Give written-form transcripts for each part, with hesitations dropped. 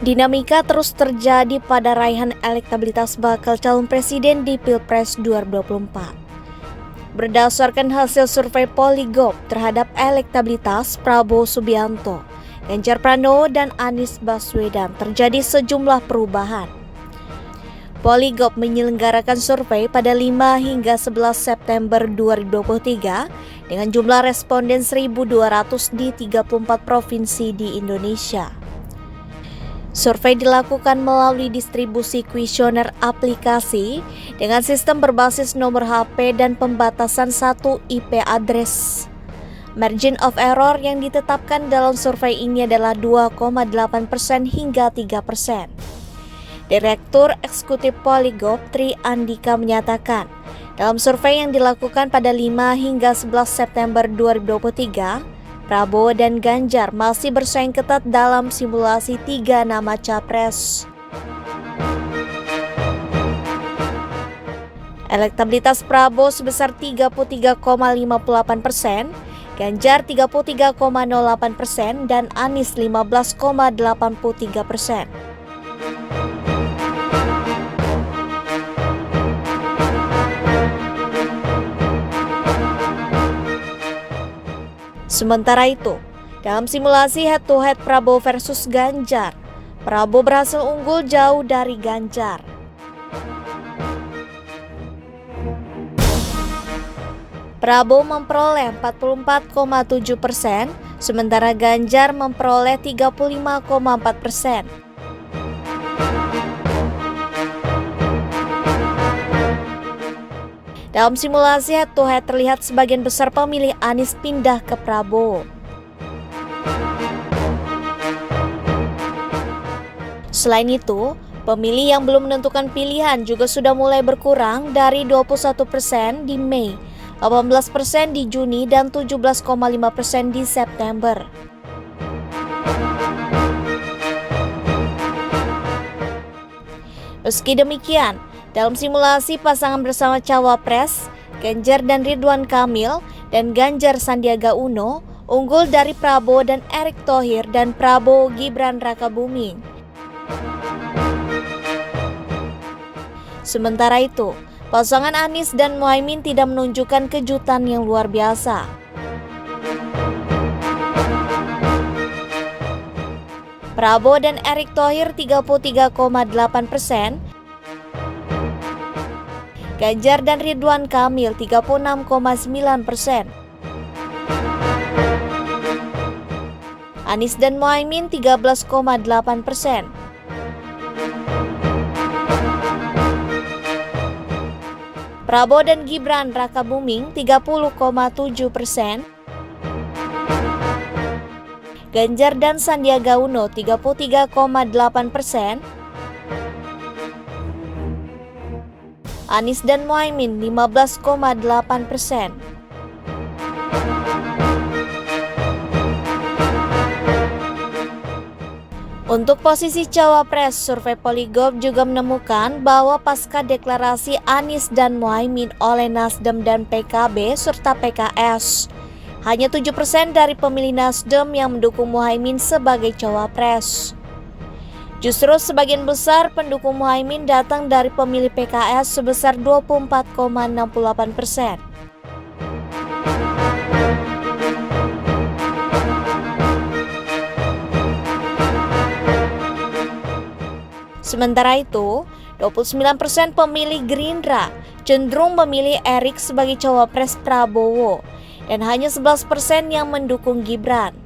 Dinamika terus terjadi pada raihan elektabilitas bakal calon presiden di Pilpres 2024. Berdasarkan hasil survei Polygraph terhadap elektabilitas Prabowo Subianto, Ganjar Pranowo, dan Anies Baswedan terjadi sejumlah perubahan. Polygraph menyelenggarakan survei pada 5 hingga 11 September 2023 dengan jumlah responden 1.200 di 34 provinsi di Indonesia. Survei dilakukan melalui distribusi kuesioner aplikasi dengan sistem berbasis nomor HP dan pembatasan 1 IP address. Margin of error yang ditetapkan dalam survei ini adalah 2,8% hingga 3%. Direktur Eksekutif Polygraph Tri Andika menyatakan, dalam survei yang dilakukan pada 5 hingga 11 September 2023, Prabowo dan Ganjar masih bersaing ketat dalam simulasi 3 nama capres. Elektabilitas Prabowo sebesar 33,58%, Ganjar 33,08% dan Anies 15,83%. Sementara itu, dalam simulasi head-to-head Prabowo versus Ganjar, Prabowo berhasil unggul jauh dari Ganjar. Prabowo memperoleh 44,7%, sementara Ganjar memperoleh 35,4%. Dalam simulasi head-to-head terlihat sebagian besar pemilih Anies pindah ke Prabowo. Selain itu, pemilih yang belum menentukan pilihan juga sudah mulai berkurang dari 21% di Mei, 18% di Juni, dan 17,5% di September. Meski demikian, dalam simulasi pasangan bersama Cawapres, Ganjar dan Ridwan Kamil dan Ganjar Sandiaga Uno unggul dari Prabowo dan Erick Thohir dan Prabowo Gibran Rakabuming. Sementara itu, pasangan Anies dan Muhaimin tidak menunjukkan kejutan yang luar biasa. Prabowo dan Erick Thohir 33,8%, Ganjar dan Ridwan Kamil 36,9%, Anies dan Muhaimin 13,8%. Prabowo dan Gibran Rakabuming 30,7%, Ganjar dan Sandiaga Uno 33,8%, Anies dan Muhaimin 15,8%. Untuk posisi Cawapres, survei Polygraph juga menemukan bahwa pasca deklarasi Anies dan Muhaimin oleh Nasdem dan PKB serta PKS, hanya 7% dari pemilih Nasdem yang mendukung Muhaimin sebagai Cawapres. Justru sebagian besar pendukung Muhaimin datang dari pemilih PKS sebesar 24,68%. Sementara itu, 29% pemilih Gerindra cenderung memilih Erick sebagai Cawapres Prabowo dan hanya 11% yang mendukung Gibran.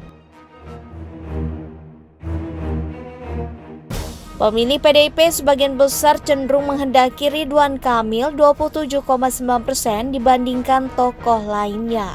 Pemilih PDIP sebagian besar cenderung menghendaki Ridwan Kamil 27,9% dibandingkan tokoh lainnya.